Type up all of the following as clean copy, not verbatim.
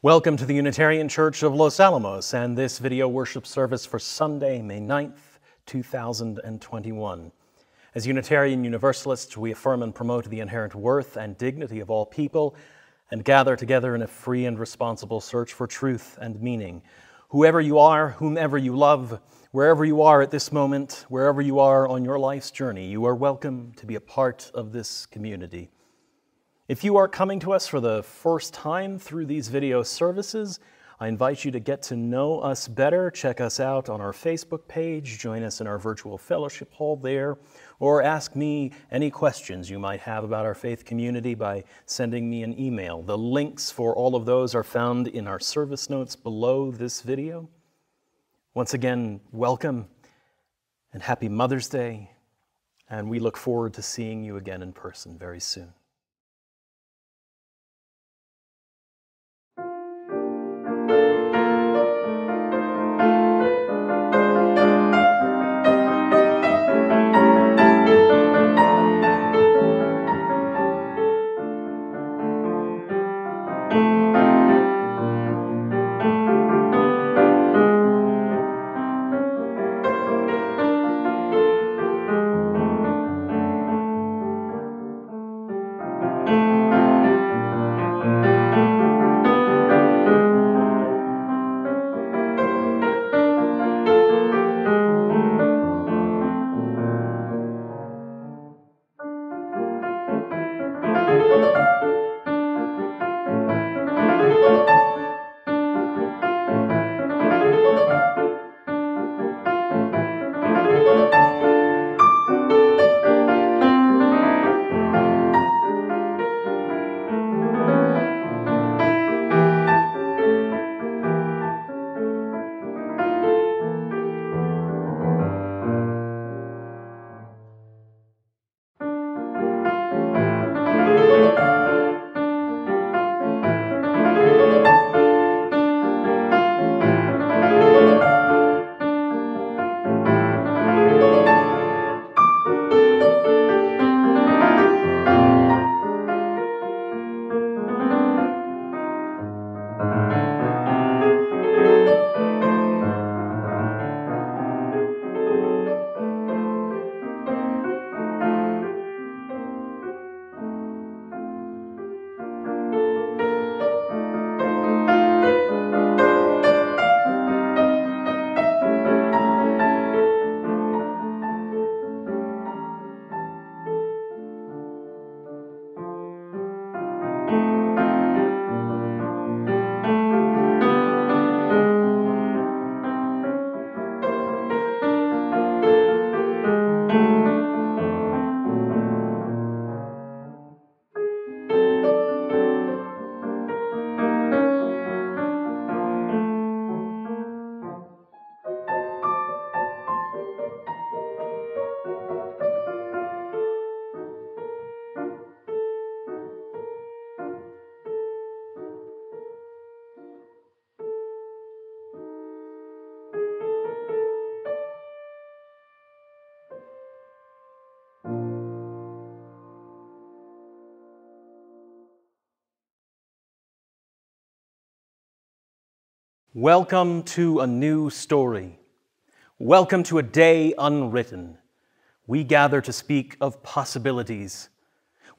Welcome to the Unitarian Church of Los Alamos and this video worship service for Sunday, May 9th, 2021. As Unitarian Universalists, we affirm and promote the inherent worth and dignity of all people and gather together in a free and responsible search for truth and meaning. Whoever you are, whomever you love, wherever you are at this moment, wherever you are on your life's journey, you are welcome to be a part of this community. If you are coming to us for the first time through these video services, I invite you to get to know us better. Check us out on our Facebook page, join us in our virtual fellowship hall there, or ask me any questions you might have about our faith community by sending me an email. The links for all of those are found in our service notes below this video. Once again, welcome and happy Mother's Day, and we look forward to seeing you again in person very soon. Welcome to a new story. Welcome to a day unwritten. We gather to speak of possibilities.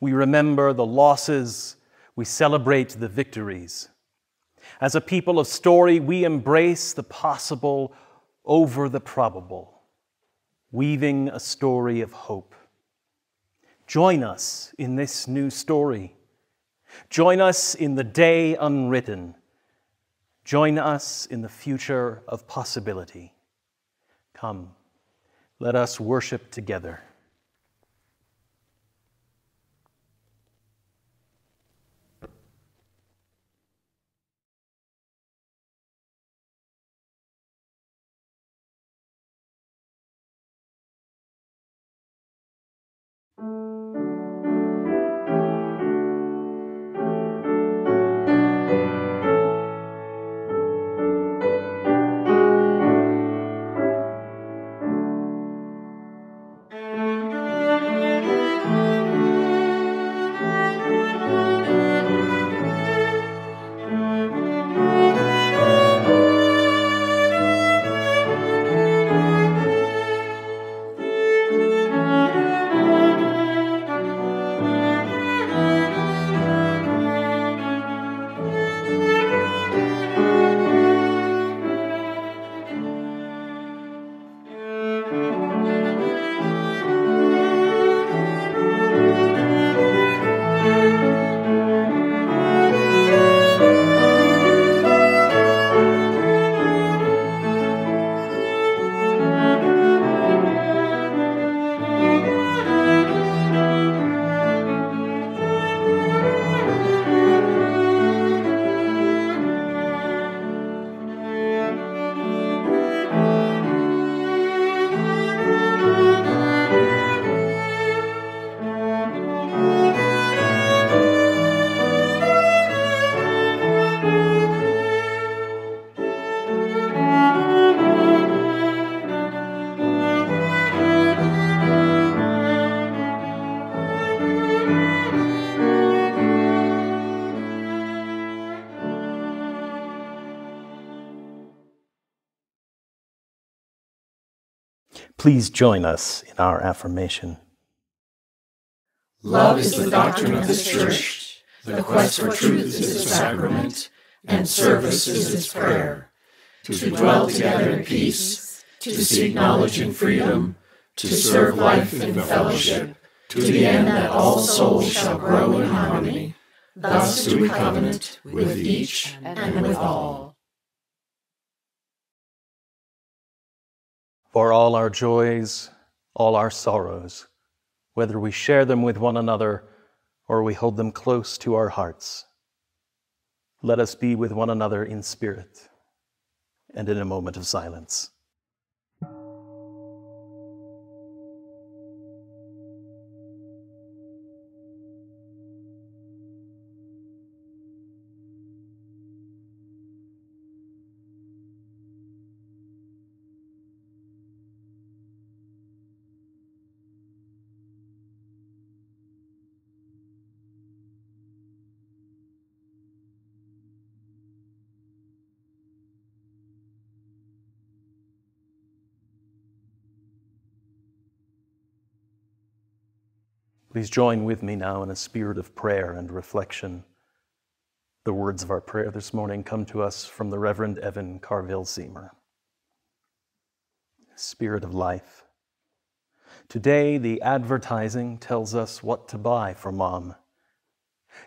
We remember the losses. We celebrate the victories. As a people of story, we embrace the possible over the probable, weaving a story of hope. Join us in this new story. Join us in the day unwritten. Join us in the future of possibility. Come, let us worship together. Please join us in our affirmation. Love is the doctrine of this church, the quest for truth is its sacrament, and service is its prayer. To dwell together in peace, to seek knowledge in freedom, to serve life in fellowship, to the end that all souls shall grow in harmony. Thus do we covenant with each and with all. For all our joys, all our sorrows, whether we share them with one another or we hold them close to our hearts, let us be with one another in spirit and in a moment of silence. Please join with me now in a spirit of prayer and reflection. The words of our prayer this morning come to us from the Reverend Evin, Carville, Ziemer. Spirit of life. Today, the advertising tells us what to buy for Mom.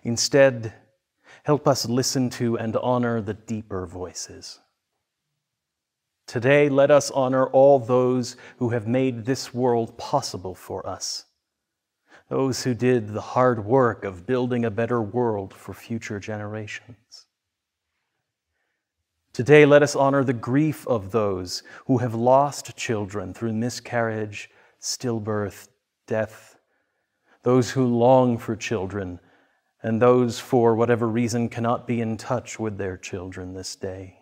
Instead, help us listen to and honor the deeper voices. Today, let us honor all those who have made this world possible for us. Those who did the hard work of building a better world for future generations. Today, let us honor the grief of those who have lost children through miscarriage, stillbirth, death, those who long for children, and those, for whatever reason, cannot be in touch with their children this day.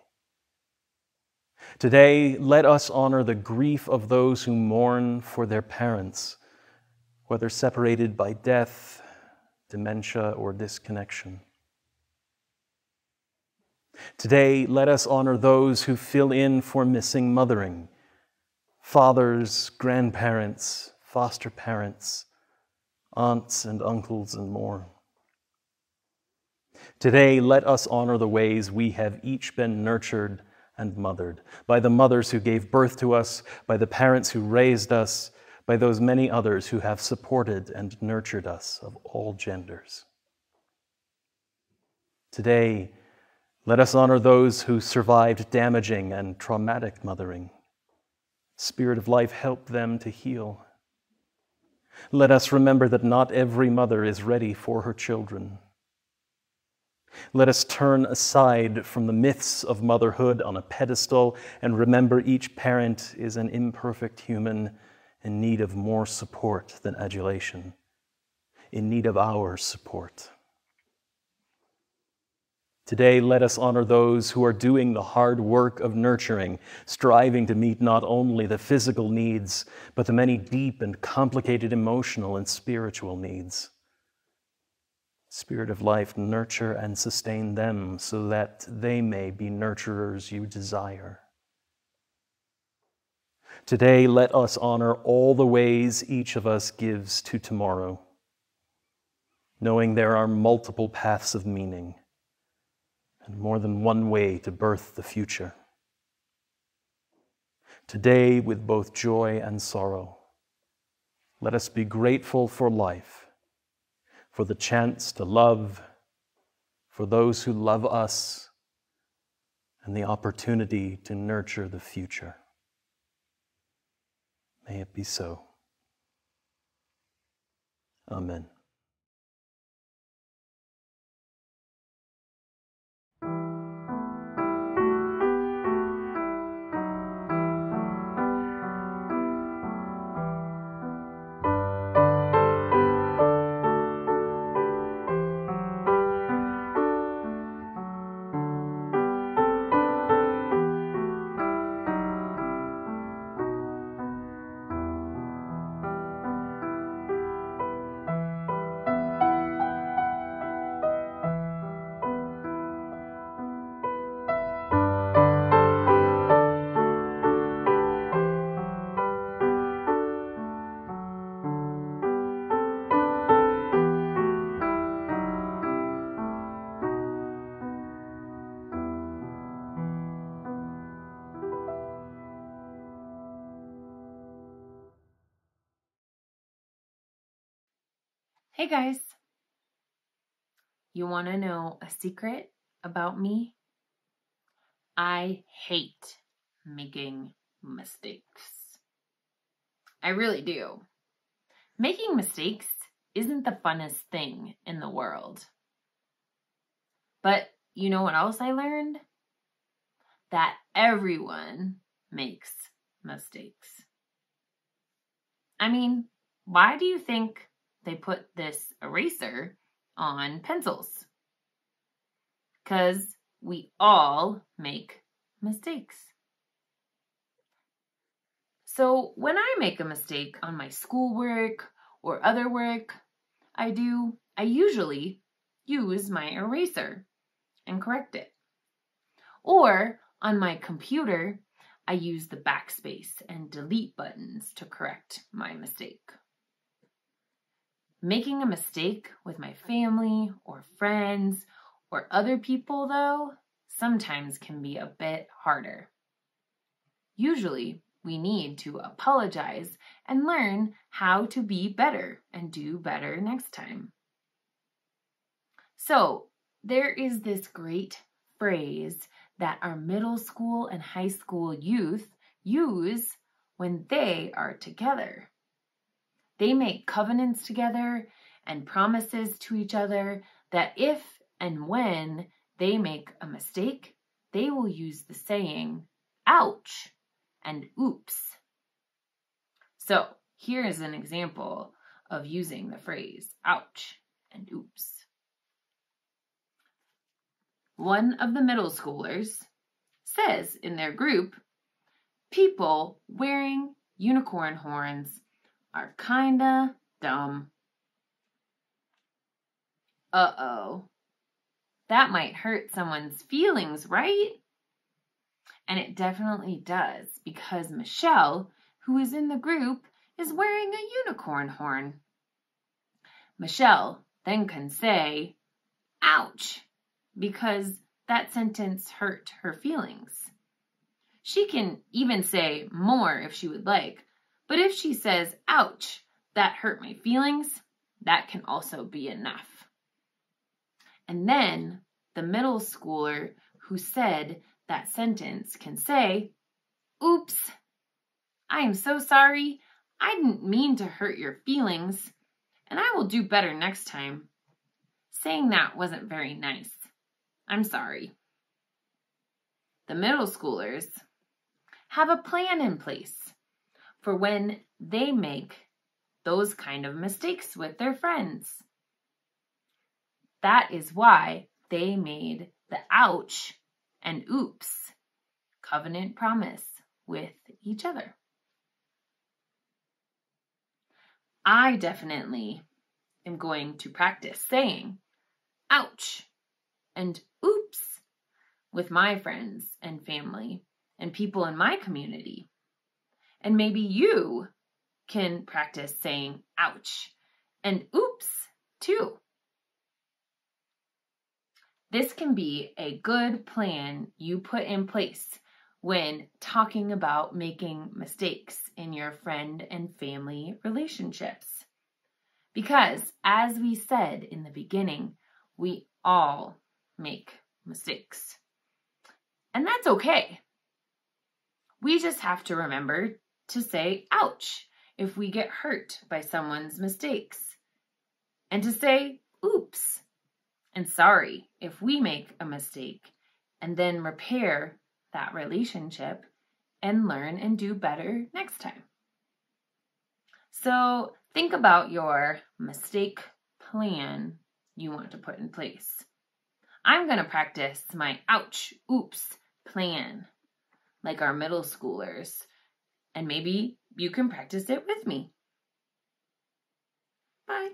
Today, let us honor the grief of those who mourn for their parents, whether separated by death, dementia, or disconnection. Today, let us honor those who fill in for missing mothering, fathers, grandparents, foster parents, aunts and uncles, and more. Today, let us honor the ways we have each been nurtured and mothered, by the mothers who gave birth to us, by the parents who raised us, by those many others who have supported and nurtured us of all genders. Today, let us honor those who survived damaging and traumatic mothering. Spirit of life, help them to heal. Let us remember that not every mother is ready for her children. Let us turn aside from the myths of motherhood on a pedestal and remember each parent is an imperfect human in need of more support than adulation, in need of our support. Today, let us honor those who are doing the hard work of nurturing, striving to meet not only the physical needs, but the many deep and complicated emotional and spiritual needs. Spirit of life, nurture and sustain them so that they may be nurturers you desire. Today, let us honor all the ways each of us gives to tomorrow, knowing there are multiple paths of meaning and more than one way to birth the future. today with both joy and sorrow. Let us be grateful for life, for the chance to love, for those who love us, and the opportunity to nurture the future. May it be so. Amen. Hey guys, you want to know a secret about me? I hate making mistakes. I really do. Making mistakes isn't the funnest thing in the world. But you know what else I learned? That everyone makes mistakes. I mean, why do you think they put this eraser on pencils? Because we all make mistakes. So when I make a mistake on my schoolwork or other work, I usually use my eraser and correct it. Or on my computer, I use the backspace and delete buttons to correct my mistake. Making a mistake with my family or friends or other people, though, sometimes can be a bit harder. Usually, we need to apologize and learn how to be better and do better next time. So, there is this great phrase that our middle school and high school youth use when they are together. They make covenants together and promises to each other that if and when they make a mistake, they will use the saying, ouch, and oops. So here is an example of using the phrase, ouch, and oops. One of the middle schoolers says in their group, people wearing unicorn horns are kinda dumb. Uh-oh. That might hurt someone's feelings, right? And it definitely does, because Michelle, who is in the group, is wearing a unicorn horn. Michelle then can say, ouch, because that sentence hurt her feelings. She can even say more if she would like, but if she says, ouch, that hurt my feelings, that can also be enough. And then the middle schooler who said that sentence can say, oops, I am so sorry. I didn't mean to hurt your feelings, and I will do better next time. Saying that wasn't very nice. I'm sorry. The middle schoolers have a plan in place for when they make those kind of mistakes with their friends. That is why they made the ouch and oops covenant promise with each other. I definitely am going to practice saying ouch and oops with my friends and family and people in my community. And maybe you can practice saying ouch and oops too. This can be a good plan you put in place when talking about making mistakes in your friend and family relationships. Because, as we said in the beginning, we all make mistakes. And that's okay. We just have to remember to say, ouch, if we get hurt by someone's mistakes. And to say, oops, and sorry if we make a mistake, and then repair that relationship and learn and do better next time. So think about your mistake plan you want to put in place. I'm going to practice my ouch, oops plan like our middle schoolers, and maybe you can practice it with me. Bye.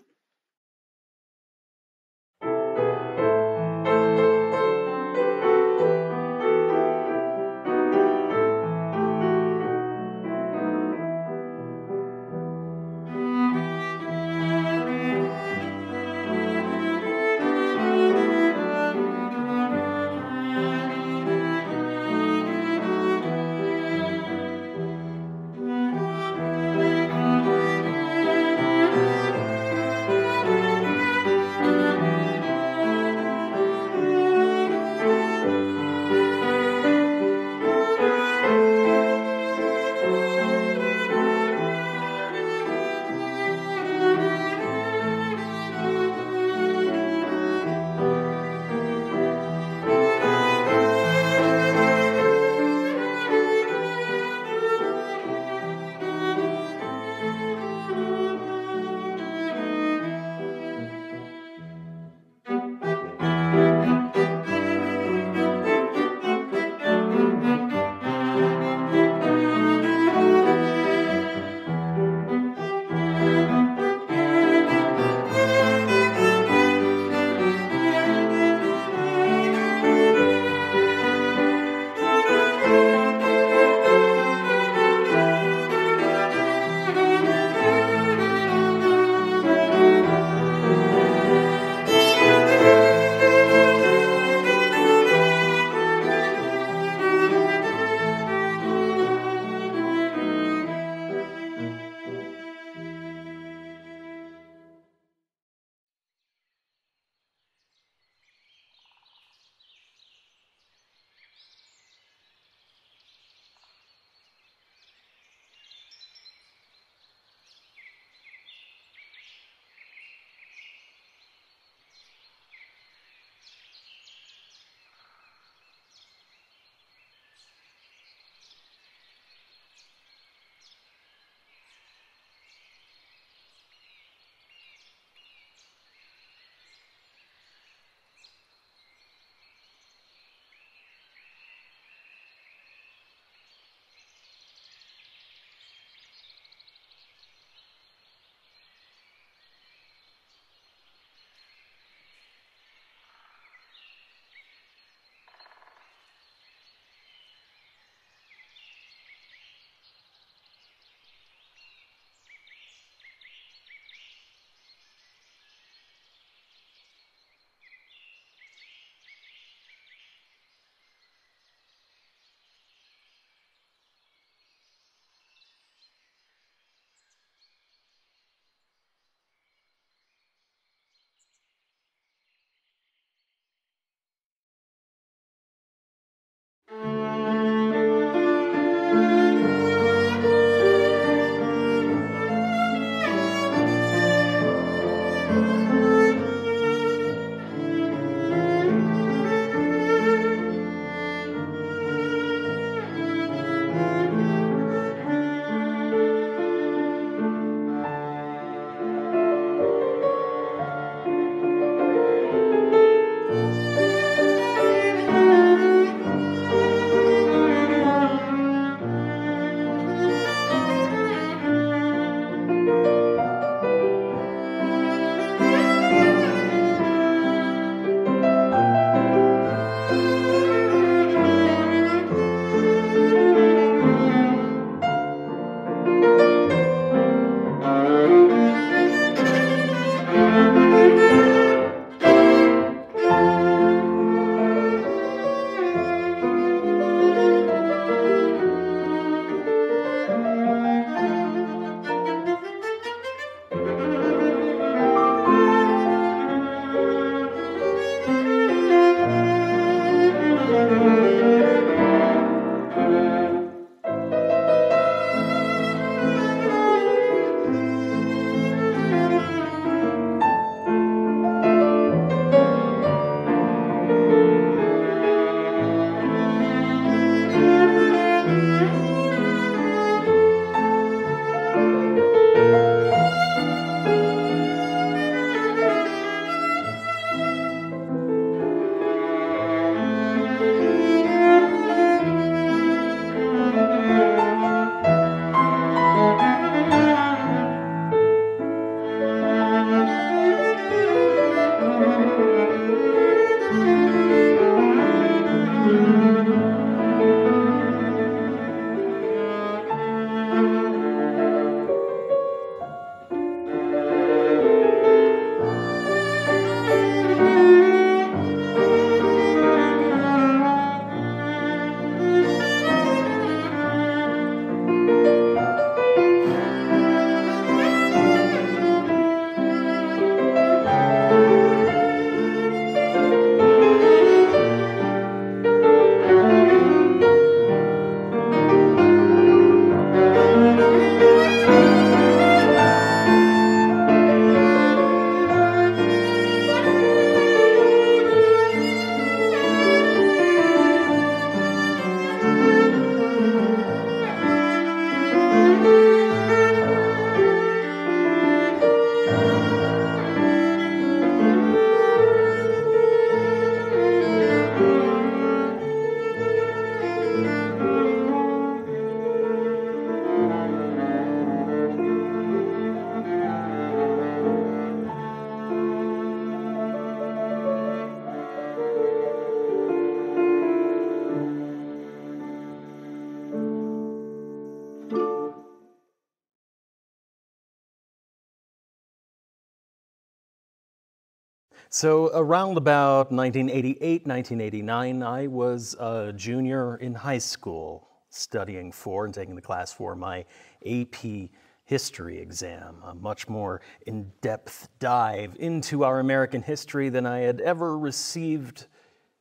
So around about 1988, 1989, I was a junior in high school studying for and taking the class for my AP history exam, a much more in-depth dive into our American history than I had ever received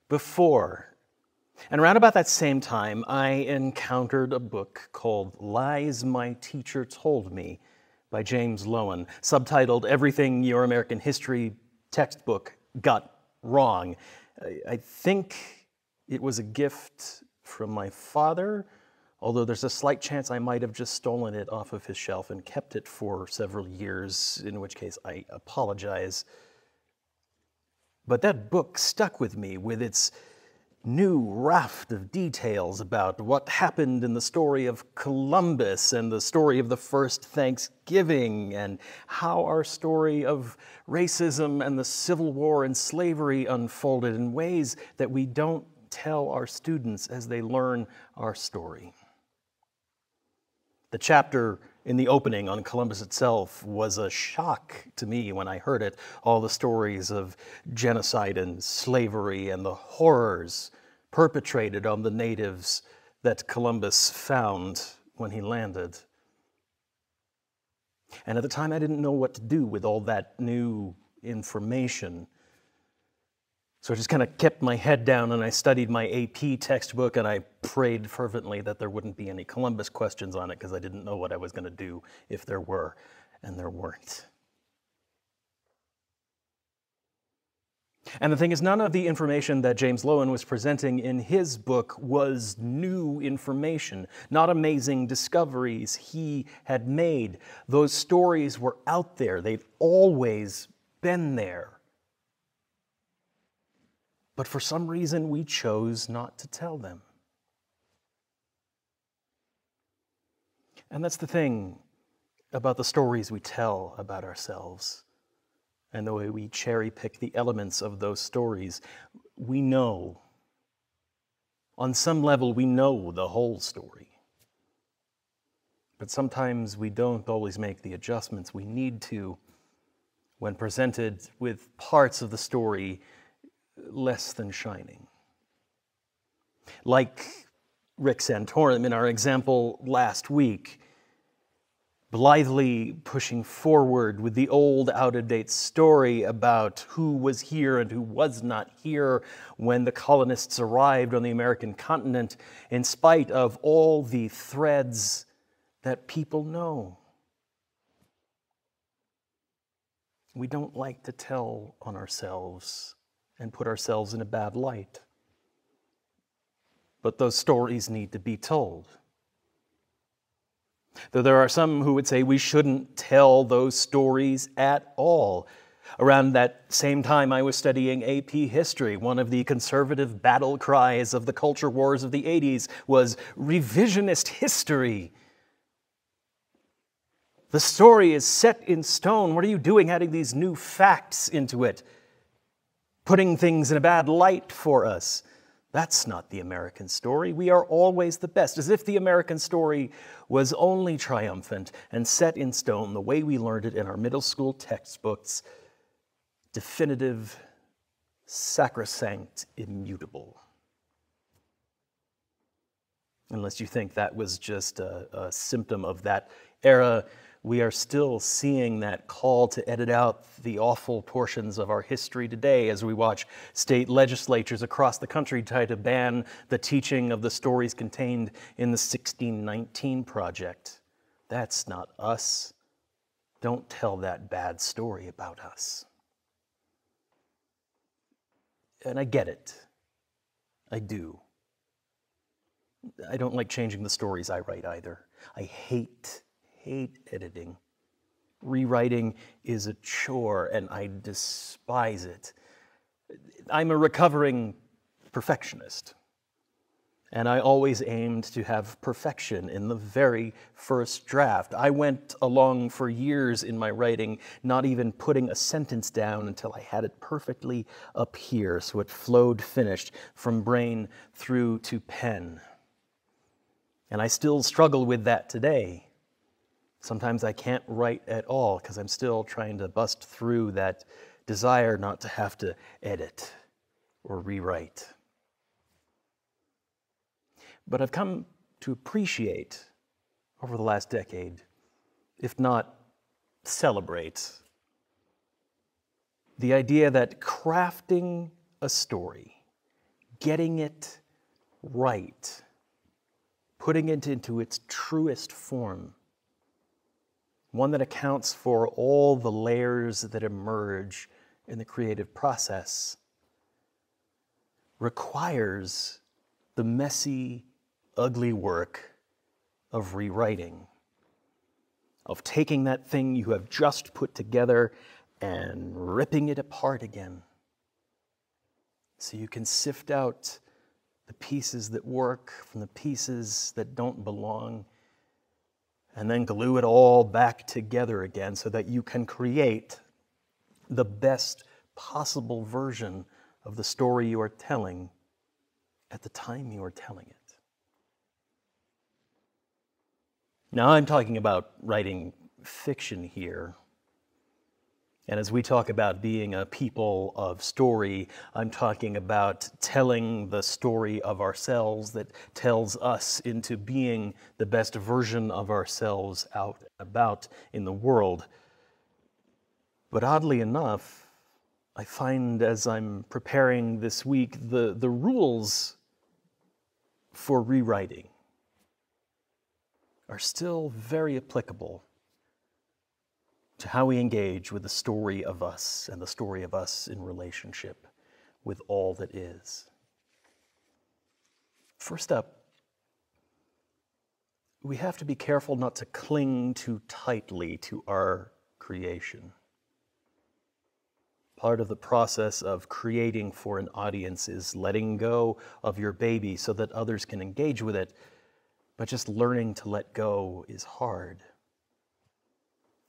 before. And around about that same time, I encountered a book called Lies My Teacher Told Me by James Loewen, subtitled Everything Your American History Textbook Got Wrong. I think it was a gift from my father, although there's a slight chance I might have just stolen it off of his shelf and kept it for several years, in which case I apologize. But that book stuck with me with its new raft of details about what happened in the story of Columbus and the story of the first Thanksgiving and how our story of racism and the Civil War and slavery unfolded in ways that we don't tell our students as they learn our story. The chapter in the opening on Columbus itself was a shock to me when I heard it, all the stories of genocide and slavery and the horrors perpetrated on the natives that Columbus found when he landed. And at the time, I didn't know what to do with all that new information. So I just kind of kept my head down and I studied my AP textbook and I prayed fervently that there wouldn't be any Columbus questions on it because I didn't know what I was going to do if there were, and there weren't. And the thing is, none of the information that James Loewen was presenting in his book was new information, not amazing discoveries he had made. Those stories were out there. They've always been there. But for some reason, we chose not to tell them. And that's the thing about the stories we tell about ourselves and the way we cherry-pick the elements of those stories. We know, on some level, we know the whole story. But sometimes we don't always make the adjustments we need to when presented with parts of the story less than shining. Like Rick Santorum in our example last week, blithely pushing forward with the old out-of-date story about who was here and who was not here when the colonists arrived on the American continent, in spite of all the threads that people know. We don't like to tell on ourselves and put ourselves in a bad light. But those stories need to be told. Though there are some who would say we shouldn't tell those stories at all. Around that same time I was studying AP history, one of the conservative battle cries of the culture wars of the 80s was revisionist history. The story is set in stone. What are you doing adding these new facts into it? Putting things in a bad light for us. That's not the American story. We are always the best, as if the American story was only triumphant and set in stone the way we learned it in our middle school textbooks, definitive, sacrosanct, immutable. Unless you think that was just a symptom of that era, we are still seeing that call to edit out the awful portions of our history today as we watch state legislatures across the country try to ban the teaching of the stories contained in the 1619 Project. That's not us. Don't tell that bad story about us. And I get it. I do. I don't like changing the stories I write either. I hate editing. Rewriting is a chore, and I despise it. I'm a recovering perfectionist, and I always aimed to have perfection in the very first draft. I went along for years in my writing, not even putting a sentence down until I had it perfectly up here, so it flowed finished from brain through to pen. And I still struggle with that today. Sometimes I can't write at all because I'm still trying to bust through that desire not to have to edit or rewrite. But I've come to appreciate over the last decade, if not celebrate, the idea that crafting a story, getting it right, putting it into its truest form, one that accounts for all the layers that emerge in the creative process, requires the messy, ugly work of rewriting, of taking that thing you have just put together and ripping it apart again, so you can sift out the pieces that work from the pieces that don't belong, and then glue it all back together again so that you can create the best possible version of the story you are telling at the time you are telling it. Now, I'm talking about writing fiction here. And as we talk about being a people of story, I'm talking about telling the story of ourselves that tells us into being the best version of ourselves out and about in the world. But oddly enough, I find as I'm preparing this week, the rules for rewriting are still very applicable to how we engage with the story of us and the story of us in relationship with all that is. First up, we have to be careful not to cling too tightly to our creation. Part of the process of creating for an audience is letting go of your baby so that others can engage with it, but just learning to let go is hard.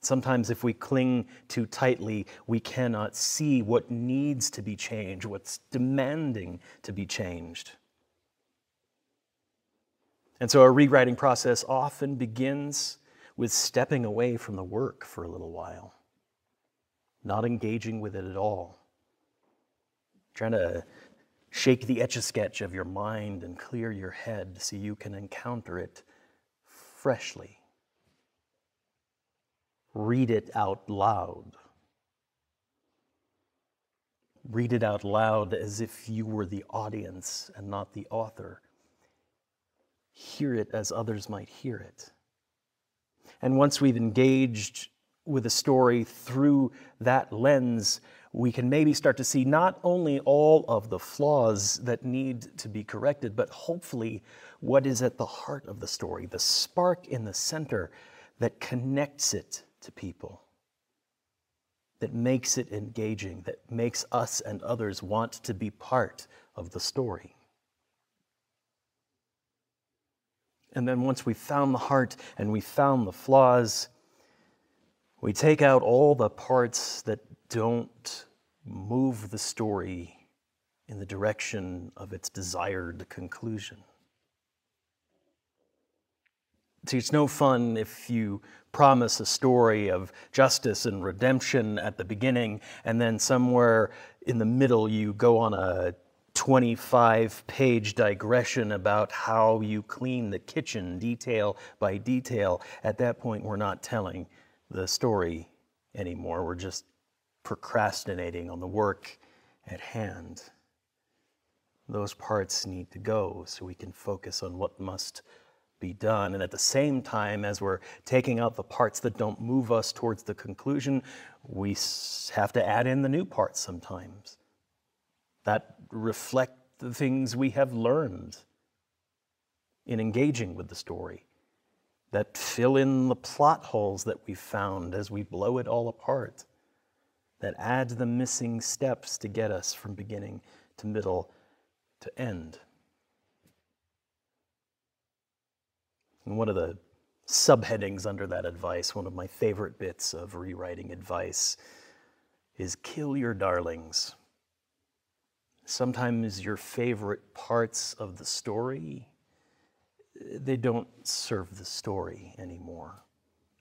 Sometimes if we cling too tightly, we cannot see what needs to be changed, what's demanding to be changed. And so our rewriting process often begins with stepping away from the work for a little while, not engaging with it at all, trying to shake the Etch-a-Sketch of your mind and clear your head so you can encounter it freshly. Read it out loud. Read it out loud as if you were the audience and not the author. Hear it as others might hear it. And once we've engaged with a story through that lens, we can maybe start to see not only all of the flaws that need to be corrected, but hopefully what is at the heart of the story, the spark in the center that connects it to people, that makes it engaging, that makes us and others want to be part of the story. And then once we've found the heart and we found the flaws, we take out all the parts that don't move the story in the direction of its desired conclusion. See, it's no fun if you promise a story of justice and redemption at the beginning, and then somewhere in the middle you go on a 25-page digression about how you clean the kitchen detail by detail. At that point, we're not telling the story anymore. We're just procrastinating on the work at hand. Those parts need to go so we can focus on what must be done. And at the same time, as we're taking out the parts that don't move us towards the conclusion, we have to add in the new parts sometimes that reflect the things we have learned in engaging with the story, that fill in the plot holes that we found as we blow it all apart, that add the missing steps to get us from beginning to middle to end. And one of the subheadings under that advice, one of my favorite bits of rewriting advice, is kill your darlings. Sometimes your favorite parts of the story, they don't serve the story anymore.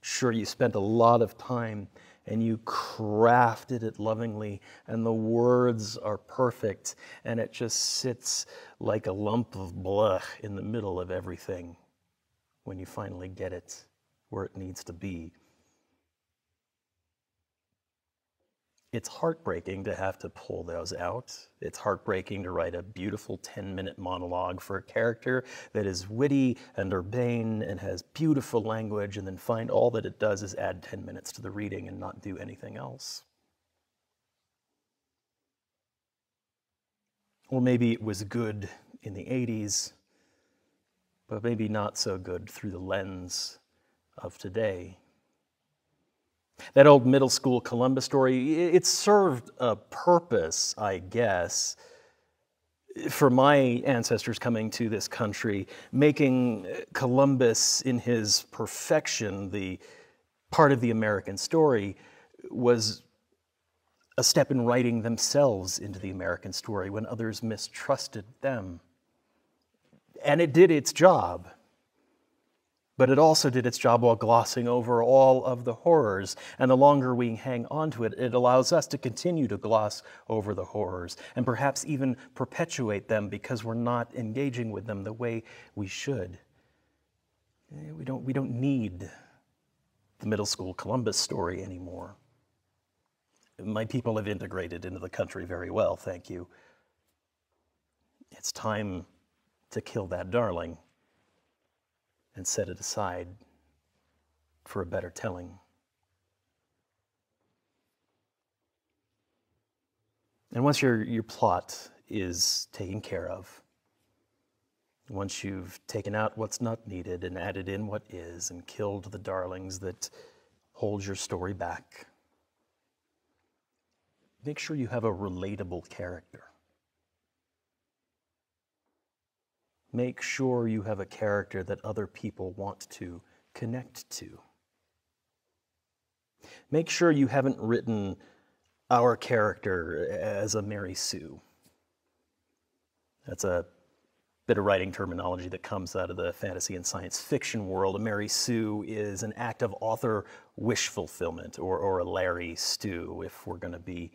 Sure, you spent a lot of time and you crafted it lovingly, and the words are perfect, and it just sits like a lump of blech in the middle of everything when you finally get it where it needs to be. It's heartbreaking to have to pull those out. It's heartbreaking to write a beautiful 10-minute monologue for a character that is witty and urbane and has beautiful language, and then find all that it does is add 10 minutes to the reading and not do anything else. Or maybe it was good in the 80s, but maybe not so good through the lens of today. That old middle school Columbus story, it served a purpose, I guess, for my ancestors coming to this country, making Columbus in his perfection the part of the American story was a step in writing themselves into the American story when others mistrusted them. And it did its job. But it also did its job while glossing over all of the horrors. And the longer we hang on to it, it allows us to continue to gloss over the horrors and perhaps even perpetuate them because we're not engaging with them the way we should. We don't need the middle school Columbus story anymore. My people have integrated into the country very well, thank you. It's time to kill that darling and set it aside for a better telling. And once your plot is taken care of, once you've taken out what's not needed and added in what is and killed the darlings that hold your story back, make sure you have a relatable character. Make sure you have a character that other people want to connect to. Make sure you haven't written our character as a Mary Sue. That's a bit of writing terminology that comes out of the fantasy and science fiction world. A Mary Sue is an act of author wish fulfillment, or a Larry Stew, if we're going to be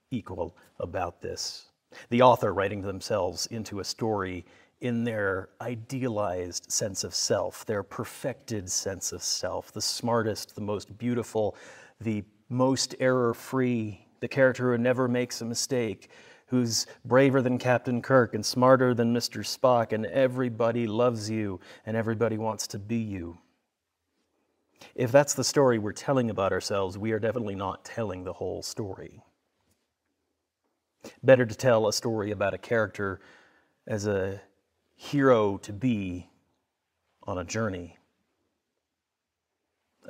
equal about this. The author writing themselves into a story in their idealized sense of self, their perfected sense of self, the smartest, the most beautiful, the most error-free, the character who never makes a mistake, who's braver than Captain Kirk and smarter than Mr. Spock, and everybody loves you and everybody wants to be you. If that's the story we're telling about ourselves, we are definitely not telling the whole story. Better to tell a story about a character as a hero to be on a journey.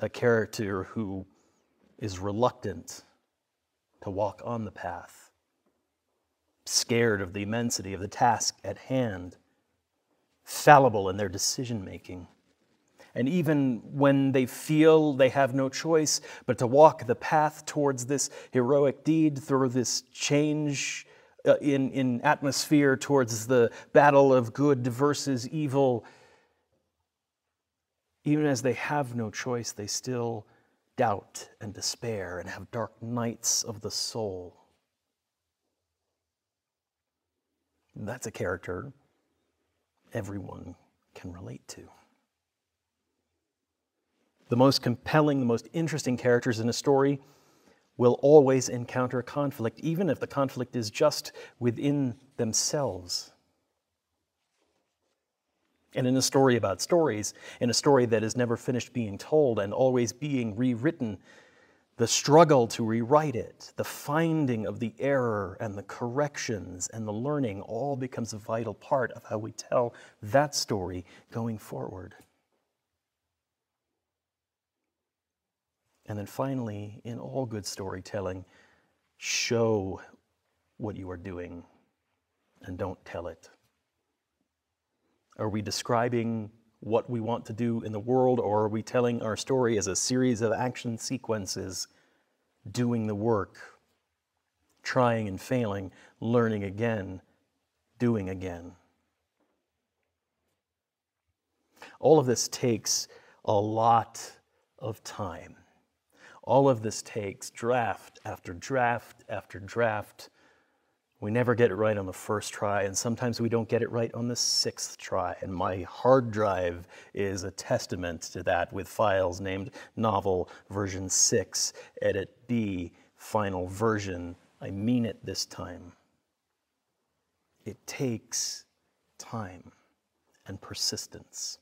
A character who is reluctant to walk on the path, scared of the immensity of the task at hand, fallible in their decision-making. And even when they feel they have no choice but to walk the path towards this heroic deed, through this change in atmosphere towards the battle of good versus evil, even as they have no choice, they still doubt and despair and have dark nights of the soul. That's a character everyone can relate to. The most compelling, the most interesting characters in a story will always encounter conflict, even if the conflict is just within themselves. And in a story about stories, in a story that is never finished being told and always being rewritten, the struggle to rewrite it, the finding of the error and the corrections and the learning all becomes a vital part of how we tell that story going forward. And then finally, in all good storytelling, show what you are doing and don't tell it. Are we describing what we want to do in the world, or are we telling our story as a series of action sequences, doing the work, trying and failing, learning again, doing again? All of this takes a lot of time, all of this takes draft after draft after draft. We never get it right on the first try, and sometimes we don't get it right on the 6th try. And my hard drive is a testament to that, with files named novel version 6, edit B, final version. I mean it this time. It takes time and persistence.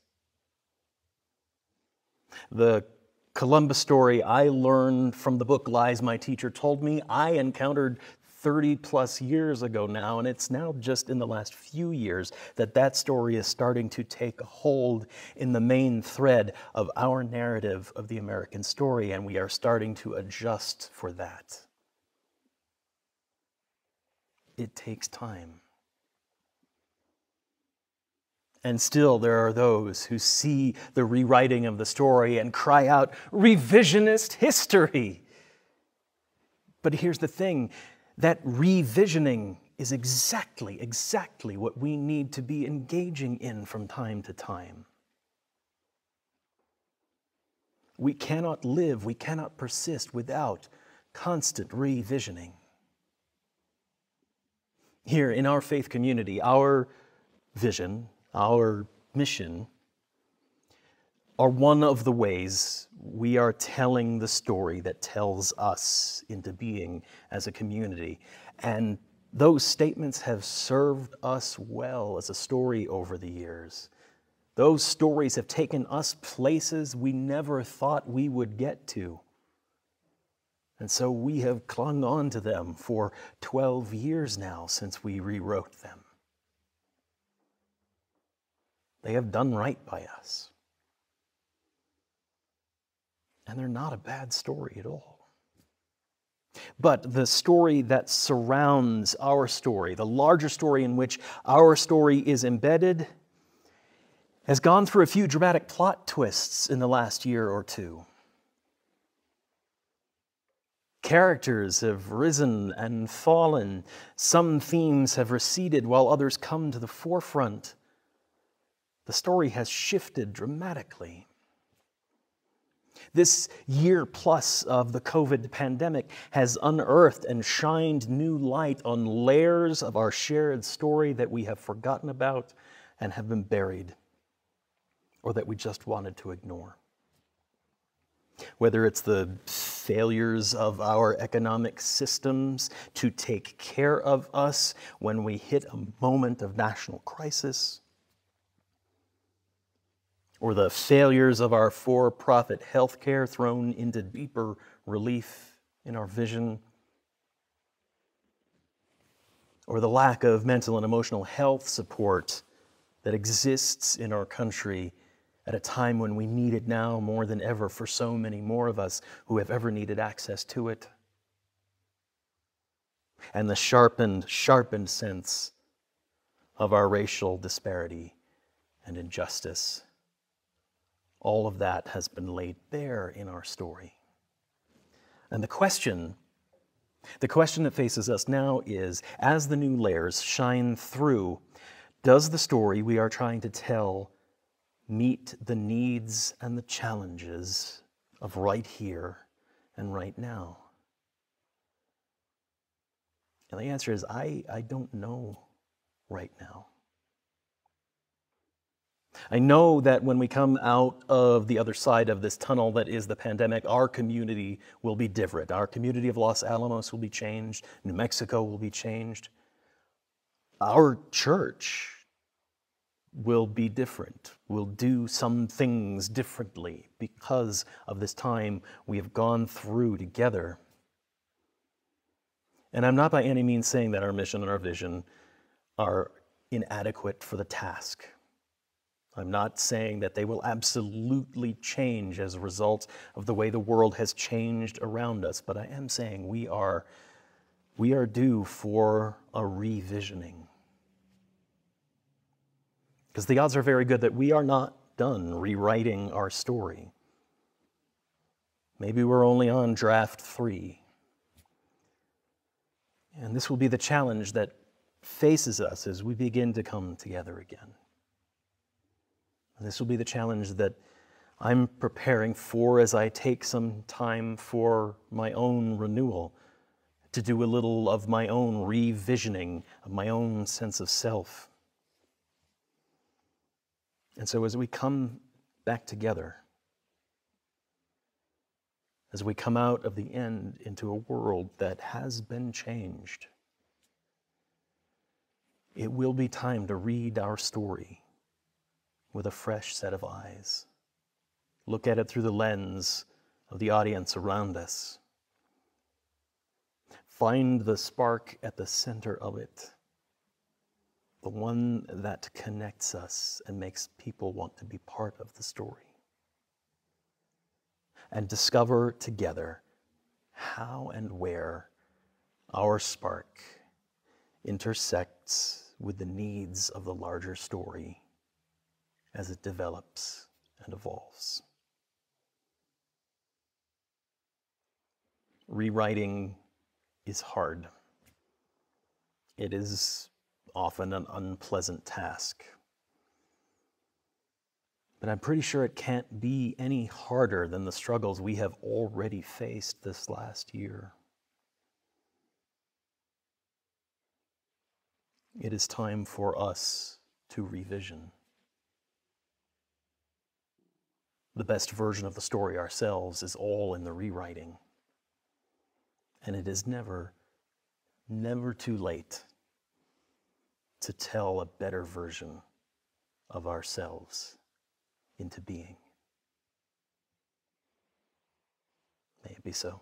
The Columbus story I learned from the book Lies My Teacher Told Me I encountered 30 plus years ago now, and it's now just in the last few years that that story is starting to take a hold in the main thread of our narrative of the American story, and we are starting to adjust for that. It takes time. And still there are those who see the rewriting of the story and cry out, revisionist history. But here's the thing. That revisioning is exactly what we need to be engaging in from time to time. We cannot live, we cannot persist without constant revisioning. Here in our faith community, our vision, our mission, are one of the ways we are telling the story that tells us into being as a community. And those statements have served us well as a story over the years. Those stories have taken us places we never thought we would get to. And so we have clung on to them for 12 years now since we rewrote them. They have done right by us. And they're not a bad story at all. But the story that surrounds our story, the larger story in which our story is embedded, has gone through a few dramatic plot twists in the last year or two. Characters have risen and fallen. Some themes have receded while others come to the forefront. The story has shifted dramatically. This year plus of the COVID pandemic has unearthed and shined new light on layers of our shared story that we have forgotten about and have been buried, or that we just wanted to ignore. Whether it's the failures of our economic systems to take care of us when we hit a moment of national crisis, or the failures of our for-profit healthcare thrown into deeper relief in our vision, or the lack of mental and emotional health support that exists in our country at a time when we need it now more than ever for so many more of us who have ever needed access to it. And the sharpened sense of our racial disparity and injustice. All of that has been laid bare in our story. And the question that faces us now is, as the new layers shine through, does the story we are trying to tell meet the needs and the challenges of right here and right now? And the answer is, I don't know right now. I know that when we come out of the other side of this tunnel that is the pandemic, our community will be different. Our community of Los Alamos will be changed. New Mexico will be changed. Our church will be different. We'll do some things differently because of this time we have gone through together. And I'm not by any means saying that our mission and our vision are inadequate for the task. I'm not saying that they will absolutely change as a result of the way the world has changed around us, but I am saying we are due for a revisioning. Because the odds are very good that we are not done rewriting our story. Maybe we're only on draft 3. And this will be the challenge that faces us as we begin to come together again. And this will be the challenge that I'm preparing for as I take some time for my own renewal, to do a little of my own revisioning of my own sense of self. And so as we come back together, as we come out of the end into a world that has been changed, it will be time to read our story with a fresh set of eyes. Look at it through the lens of the audience around us. Find the spark at the center of it, the one that connects us and makes people want to be part of the story. And discover together how and where our spark intersects with the needs of the larger story as it develops and evolves. Rewriting is hard. It is often an unpleasant task. But I'm pretty sure it can't be any harder than the struggles we have already faced this last year. It is time for us to revision. The best version of the story ourselves is all in the rewriting. And it is never too late to tell a better version of ourselves into being. May it be so.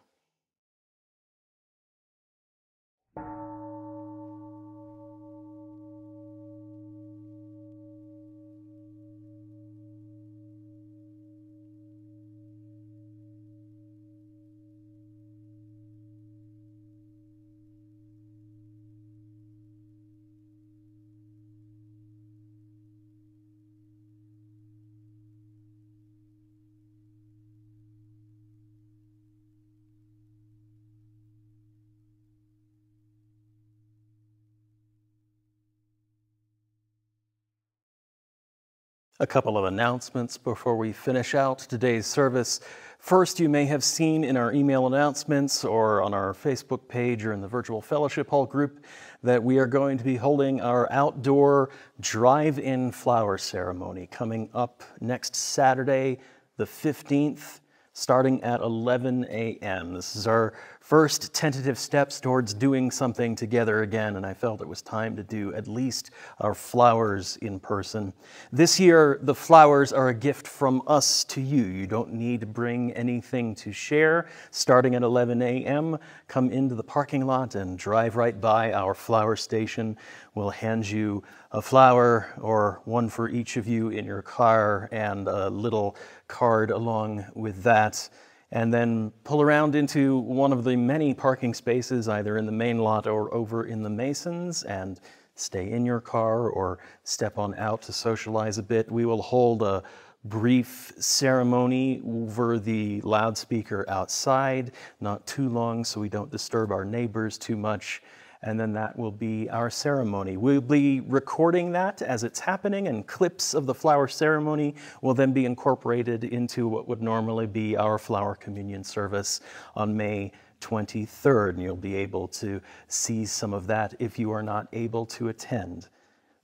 A couple of announcements before we finish out today's service. First, you may have seen in our email announcements or on our Facebook page or in the virtual fellowship hall group that we are going to be holding our outdoor drive-in flower ceremony coming up next Saturday, the 15th, starting at 11 a.m. This is our first tentative steps towards doing something together again, and I felt it was time to do at least our flowers in person. This year, the flowers are a gift from us to you. You don't need to bring anything to share. Starting at 11 a.m., come into the parking lot and drive right by our flower station. We'll hand you a flower or one for each of you in your car and a little card along with that. And then pull around into one of the many parking spaces, either in the main lot or over in the Masons, and stay in your car or step on out to socialize a bit. We will hold a brief ceremony over the loudspeaker outside, not too long so we don't disturb our neighbors too much. And then that will be our ceremony. We'll be recording that as it's happening, and clips of the flower ceremony will then be incorporated into what would normally be our flower communion service on May 23rd. And you'll be able to see some of that if you are not able to attend.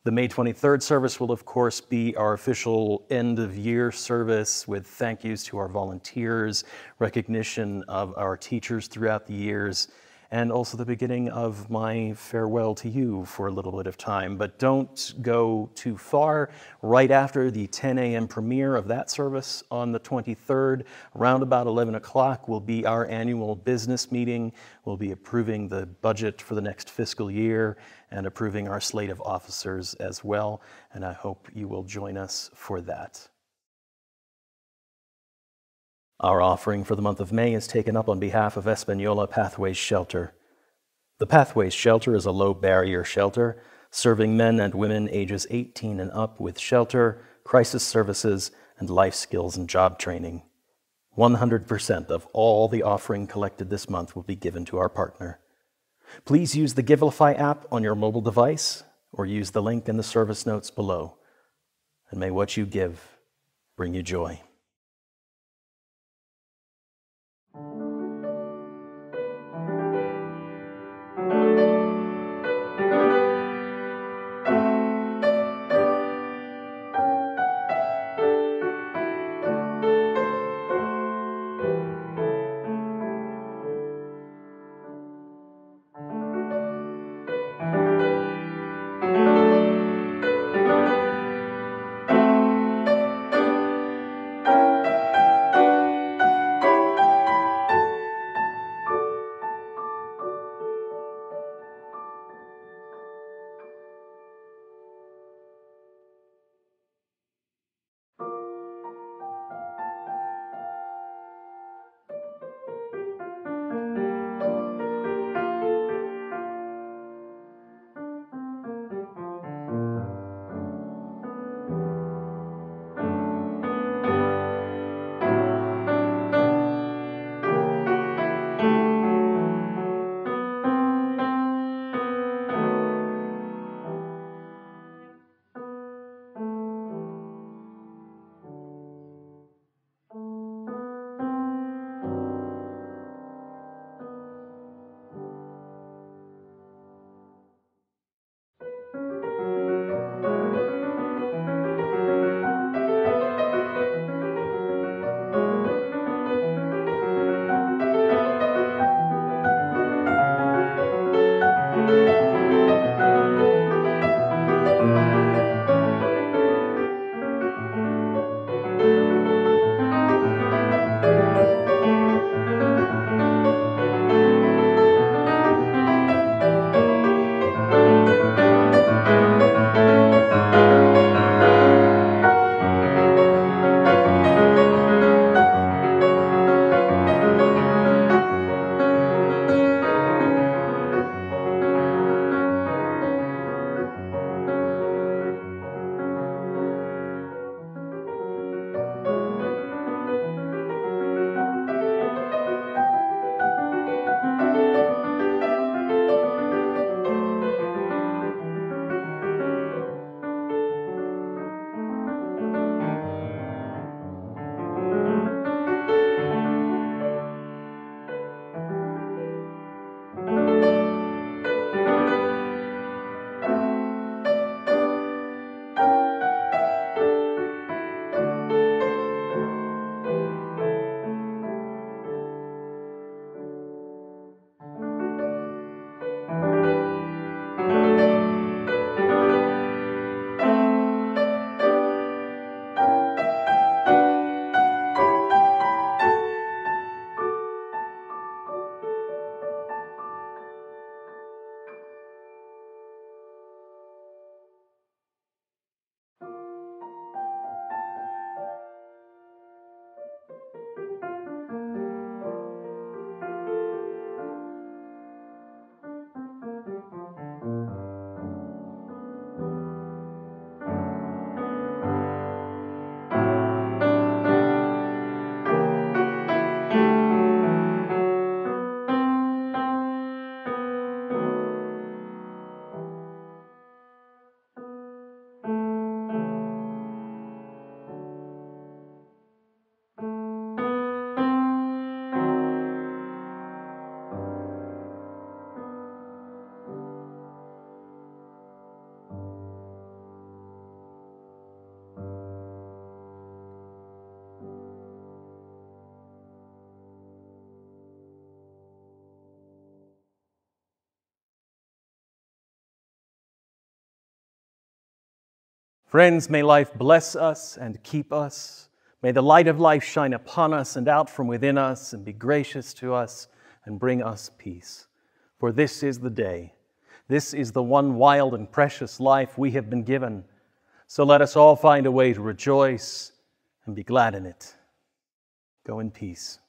The May 23rd service will, of course, be our official end-of-year service with thank yous to our volunteers, recognition of our teachers throughout the years, and also the beginning of my farewell to you for a little bit of time. But don't go too far. Right after the 10 a.m. premiere of that service on the 23rd, around about 11 o'clock, will be our annual business meeting. We'll be approving the budget for the next fiscal year and approving our slate of officers as well. And I hope you will join us for that. Our offering for the month of May is taken up on behalf of Espanola Pathways Shelter. The Pathways Shelter is a low-barrier shelter serving men and women ages 18 and up with shelter, crisis services, and life skills and job training. 100% of all the offering collected this month will be given to our partner. Please use the Givelify app on your mobile device or use the link in the service notes below. And may what you give bring you joy. Friends, may life bless us and keep us. May the light of life shine upon us and out from within us and be gracious to us and bring us peace. For this is the day. This is the one wild and precious life we have been given. So let us all find a way to rejoice and be glad in it. Go in peace.